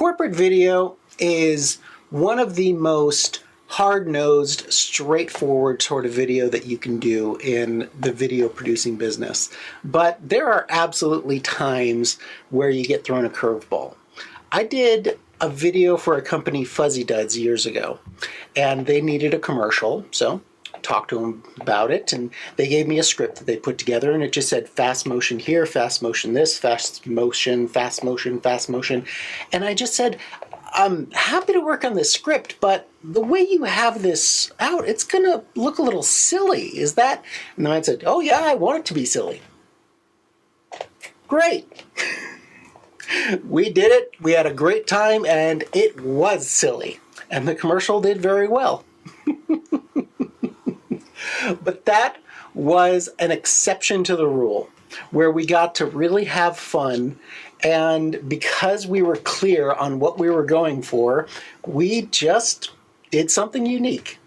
Corporate video is one of the most hard-nosed, straightforward sort of video that you can do in the video producing business. But there are absolutely times where you get thrown a curveball. I did a video for a company, Fuzzy Duds, years ago, and they needed a commercial, so I talked to them about it, and they gave me a script that they put together, and it just said fast motion here, fast motion this, fast motion, fast motion, fast motion. And I just said, I'm happy to work on this script, but the way you have this out, it's going to look a little silly. Is that? And then I said, oh yeah, I want it to be silly. Great. We did it. We had a great time, and it was silly. And the commercial did very well. But that was an exception to the rule, where we got to really have fun. And because we were clear on what we were going for, we just did something unique.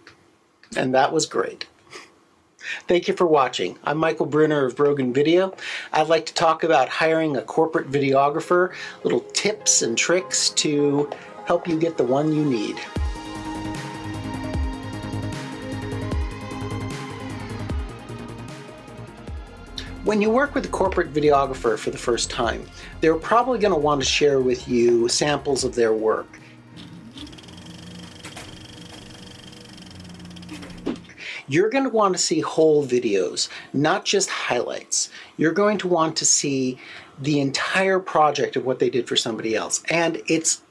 And that was great. Thank you for watching. I'm Michael Brunner of Brogan Video. I'd like to talk about hiring a corporate videographer, little tips and tricks to help you get the one you need. When you work with a corporate videographer for the first time, they're probably going to want to share with you samples of their work. You're going to want to see whole videos, not just highlights. You're going to want to see the entire project of what they did for somebody else. And it's,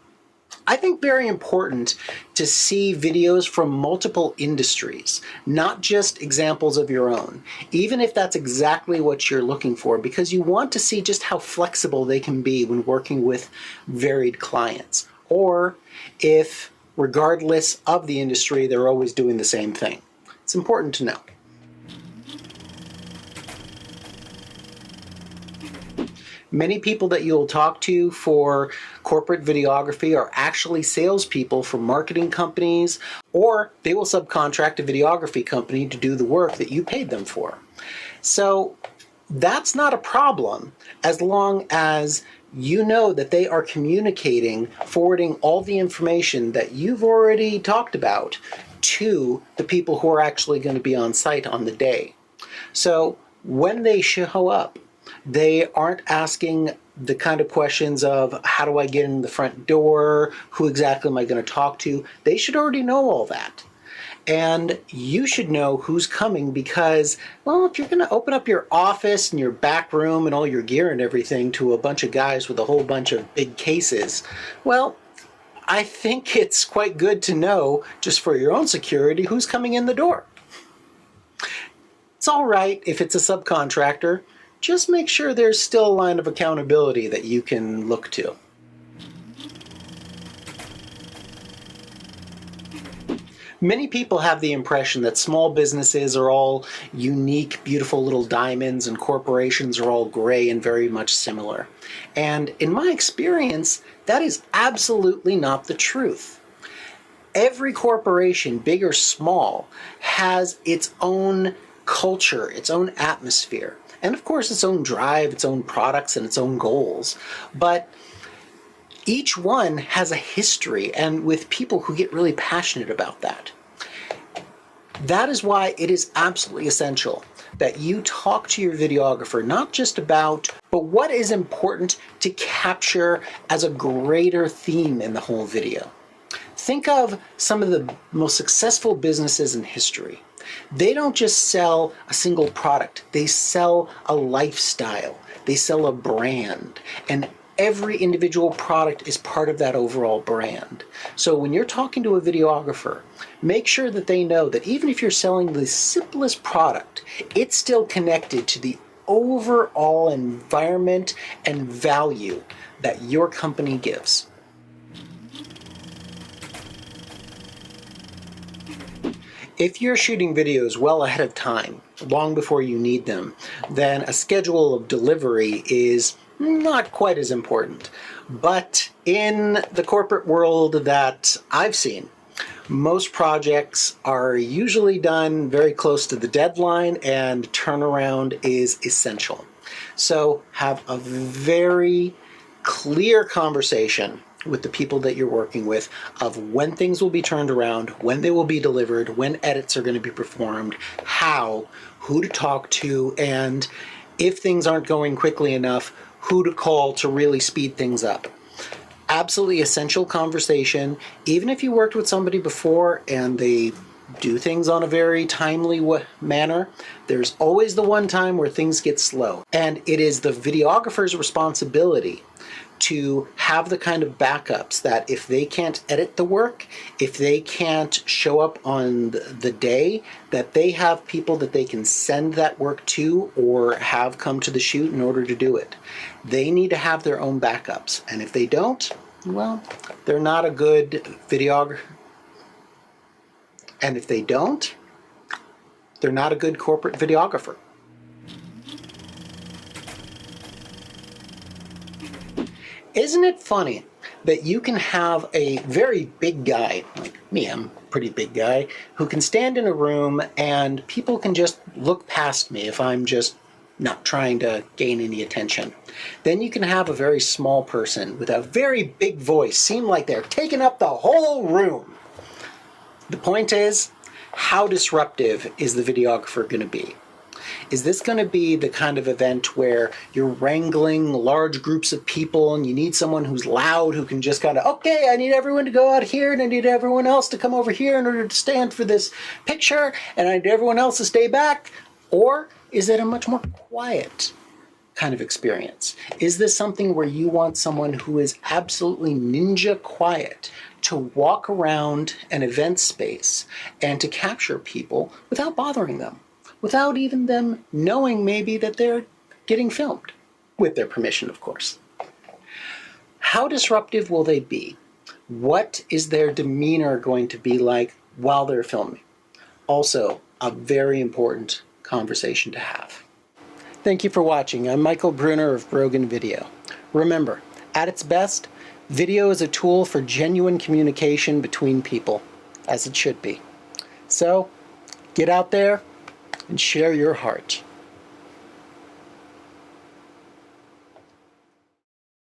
I think, very important to see videos from multiple industries, not just examples of your own, even if that's exactly what you're looking for, because you want to see just how flexible they can be when working with varied clients, or if, regardless of the industry, they're always doing the same thing. It's important to know. Many people that you'll talk to for corporate videography are actually salespeople for marketing companies, or they will subcontract a videography company to do the work that you paid them for. So that's not a problem as long as you know that they are communicating, forwarding all the information that you've already talked about to the people who are actually going to be on site on the day. So when they show up, they aren't asking the kind of questions of how do I get in the front door, who exactly am I going to talk to. They should already know all that. And you should know who's coming because, well, if you're going to open up your office and your back room and all your gear and everything to a bunch of guys with a whole bunch of big cases, well, I think it's quite good to know, just for your own security, who's coming in the door. It's all right if it's a subcontractor. Just make sure there's still a line of accountability that you can look to. Many people have the impression that small businesses are all unique, beautiful little diamonds, and corporations are all gray and very much similar. And in my experience, that is absolutely not the truth. Every corporation, big or small, has its own culture, its own atmosphere, and of course its own drive, its own products, and its own goals. But each one has a history, and with people who get really passionate about that. That is why it is absolutely essential that you talk to your videographer, not just about, but what is important to capture as a greater theme in the whole video. Think of some of the most successful businesses in history. They don't just sell a single product, they sell a lifestyle, they sell a brand, and every individual product is part of that overall brand. So when you're talking to a videographer, make sure that they know that even if you're selling the simplest product, it's still connected to the overall environment and value that your company gives. If you're shooting videos well ahead of time, long before you need them, then a schedule of delivery is not quite as important. But in the corporate world that I've seen, most projects are usually done very close to the deadline, and turnaround is essential. So have a very clear conversation with the people that you're working with of when things will be turned around, when they will be delivered, when edits are going to be performed, how, who to talk to, and if things aren't going quickly enough, who to call to really speed things up. Absolutely essential conversation. Even if you worked with somebody before and they do things on a very timely manner, there's always the one time where things get slow. And it is the videographer's responsibility to have the kind of backups that if they can't edit the work, if they can't show up on the day, that they have people that they can send that work to or have come to the shoot in order to do it. They need to have their own backups. And if they don't, well, they're not a good videographer. And if they don't, they're not a good corporate videographer. Isn't it funny that you can have a very big guy, like me, I'm a pretty big guy, who can stand in a room and people can just look past me if I'm just not trying to gain any attention. Then you can have a very small person with a very big voice seem like they're taking up the whole room. The point is, how disruptive is the videographer going to be? Is this going to be the kind of event where you're wrangling large groups of people and you need someone who's loud, who can just kind of, okay, I need everyone to go out here and I need everyone else to come over here in order to stand for this picture and I need everyone else to stay back? Or is it a much more quiet kind of experience? Is this something where you want someone who is absolutely ninja quiet to walk around an event space and to capture people without bothering them, without even them knowing maybe that they're getting filmed, with their permission, of course? How disruptive will they be? What is their demeanor going to be like while they're filming? Also, a very important conversation to have. Thank you for watching. I'm Michael Bruner of Brogan Video. Remember, at its best, video is a tool for genuine communication between people, as it should be. So, get out there and share your heart.